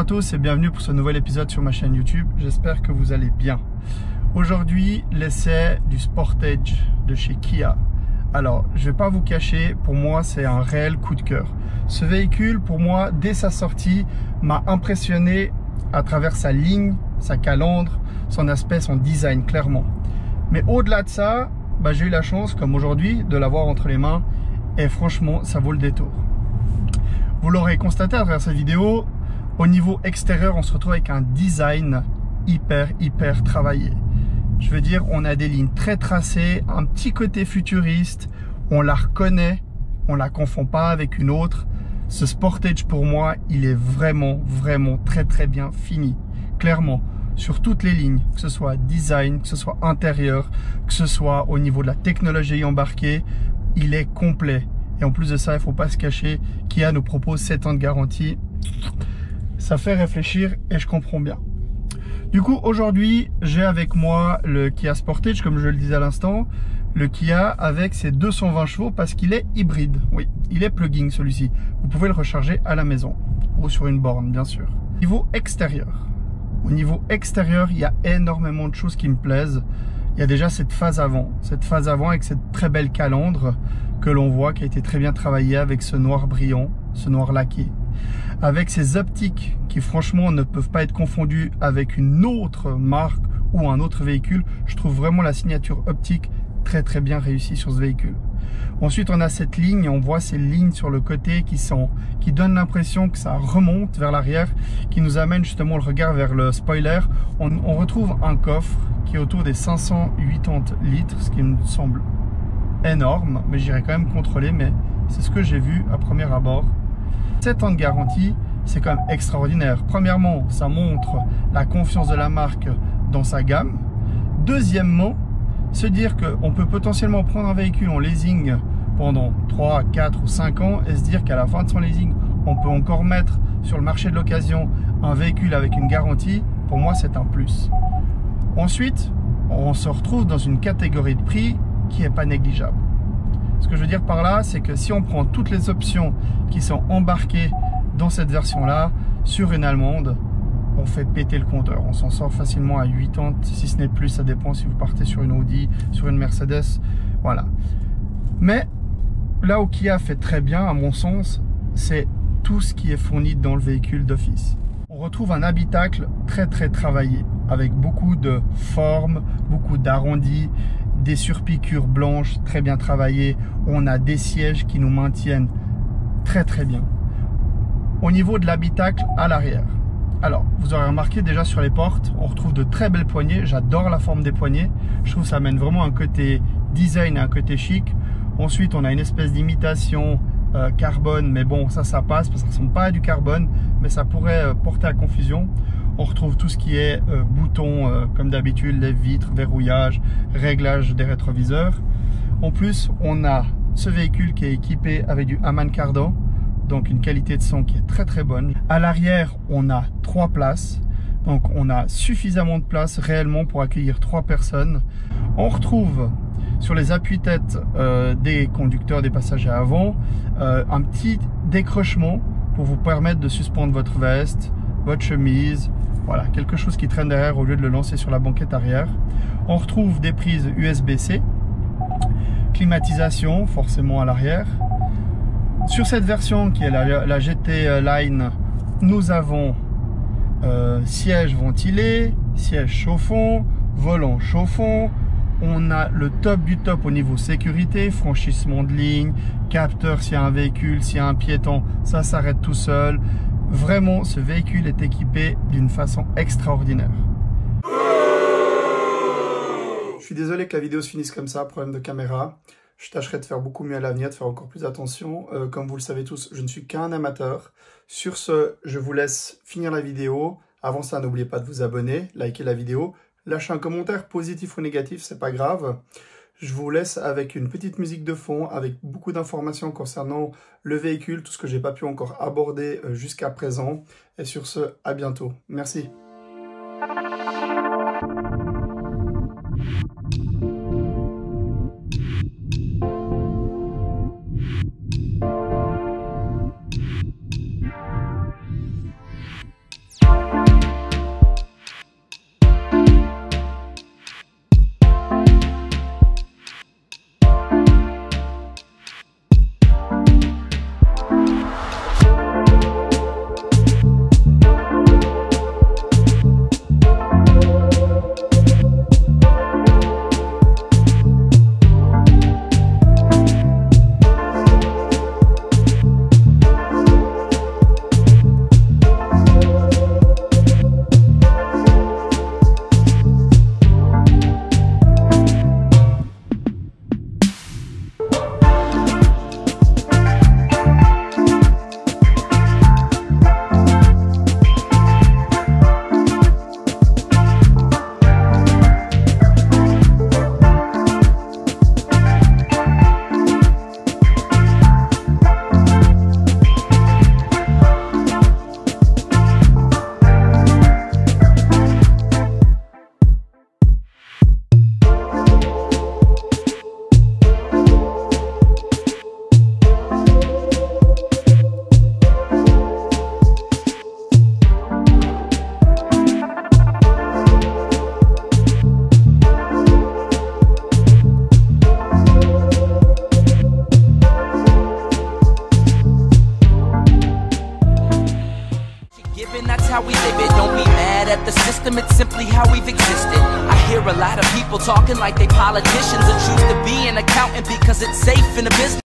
à tous et bienvenue pour ce nouvel épisode sur ma chaîne YouTube. J'espère que vous allez bien. Aujourd'hui, l'essai du Sportage de chez Kia. Alors, je vais pas vous cacher, pour moi, c'est un réel coup de cœur. Ce véhicule, pour moi, dès sa sortie, m'a impressionné à travers sa ligne, sa calandre, son aspect, son design, clairement. Mais au-delà de ça, j'ai eu la chance, comme aujourd'hui, de l'avoir entre les mains et franchement, ça vaut le détour. Vous l'aurez constaté à travers cette vidéo, au niveau extérieur, on se retrouve avec un design hyper travaillé. Je veux dire, on a des lignes très tracées, un petit côté futuriste, on la reconnaît, on la confond pas avec une autre. Ce Sportage, pour moi, il est vraiment très bien fini. Clairement, sur toutes les lignes, que ce soit design, que ce soit intérieur, que ce soit au niveau de la technologie embarquée, il est complet. Et en plus de ça, il ne faut pas se cacher, Kia nous propose 7 ans de garantie. Ça fait réfléchir et je comprends bien. Du coup, aujourd'hui, j'ai avec moi le Kia Sportage, comme je le disais à l'instant. Le Kia avec ses 220 chevaux parce qu'il est hybride. Oui, il est plug-in celui-ci. Vous pouvez le recharger à la maison ou sur une borne, bien sûr. Niveau extérieur. Au niveau extérieur, il y a énormément de choses qui me plaisent. Il y a déjà cette phase avant avec cette très belle calandre que l'on voit qui a été très bien travaillée avec ce noir brillant, ce noir laqué. Avec ces optiques qui franchement ne peuvent pas être confondues avec une autre marque ou un autre véhicule. Je trouve vraiment la signature optique très bien réussie sur ce véhicule. Ensuite, on a cette ligne, on voit ces lignes sur le côté qui donnent l'impression que ça remonte vers l'arrière, qui nous amène justement le regard vers le spoiler. On retrouve un coffre qui est autour des 580 litres, ce qui me semble énorme, mais j'irai quand même contrôler, mais c'est ce que j'ai vu à premier abord. 7 ans de garantie, c'est quand même extraordinaire. Premièrement, ça montre la confiance de la marque dans sa gamme. Deuxièmement, se dire qu'on peut potentiellement prendre un véhicule en leasing pendant 3, 4 ou 5 ans et se dire qu'à la fin de son leasing, on peut encore mettre sur le marché de l'occasion un véhicule avec une garantie, pour moi c'est un plus. Ensuite, on se retrouve dans une catégorie de prix qui n'est pas négligeable. Ce que je veux dire par là, c'est que si on prend toutes les options qui sont embarquées dans cette version-là, sur une allemande, on fait péter le compteur. On s'en sort facilement à 80, si ce n'est plus, ça dépend si vous partez sur une Audi, sur une Mercedes, voilà. Mais là où Kia fait très bien, à mon sens, c'est tout ce qui est fourni dans le véhicule d'office. On retrouve un habitacle très travaillé, avec beaucoup de formes, beaucoup d'arrondis, des surpiqûres blanches très bien travaillées. On a des sièges qui nous maintiennent très bien. Au niveau de l'habitacle à l'arrière, alors vous aurez remarqué déjà sur les portes, on retrouve de très belles poignées. J'adore la forme des poignées. Je trouve que ça amène vraiment un côté design et un côté chic. Ensuite, on a une espèce d'imitation carbone, mais bon, ça passe parce que ça ne ressemble pas à du carbone, mais ça pourrait porter à confusion. On retrouve tout ce qui est boutons, comme d'habitude, lève-vitres, verrouillage, réglage des rétroviseurs. En plus, on a ce véhicule qui est équipé avec du Harman Kardon, donc une qualité de son qui est très bonne. À l'arrière, on a 3 places, donc on a suffisamment de place réellement pour accueillir 3 personnes. On retrouve sur les appuis-têtes des conducteurs, des passagers avant, un petit décrochement pour vous permettre de suspendre votre veste, votre chemise, voilà, quelque chose qui traîne derrière au lieu de le lancer sur la banquette arrière. On retrouve des prises USB-C, climatisation forcément à l'arrière. Sur cette version qui est la GT Line, nous avons siège ventilé, siège chauffant, volant chauffant. On a le top du top au niveau sécurité, franchissement de ligne, capteur s'il y a un véhicule, s'il y a un piéton, ça s'arrête tout seul. Vraiment, ce véhicule est équipé d'une façon extraordinaire. Je suis désolé que la vidéo se finisse comme ça, problème de caméra. Je tâcherai de faire beaucoup mieux à l'avenir, de faire encore plus attention. Comme vous le savez tous, je ne suis qu'un amateur. Sur ce, je vous laisse finir la vidéo. Avant ça, n'oubliez pas de vous abonner, liker la vidéo, lâcher un commentaire positif ou négatif, c'est pas grave. Je vous laisse avec une petite musique de fond, avec beaucoup d'informations concernant le véhicule, tout ce que j'ai pas pu encore aborder jusqu'à présent. Et sur ce, à bientôt. Merci. Given that's how we live it, don't be mad at the system, it's simply how we've existed. I hear a lot of people talking like they politicians and choose to be an accountant because it's safe in the business.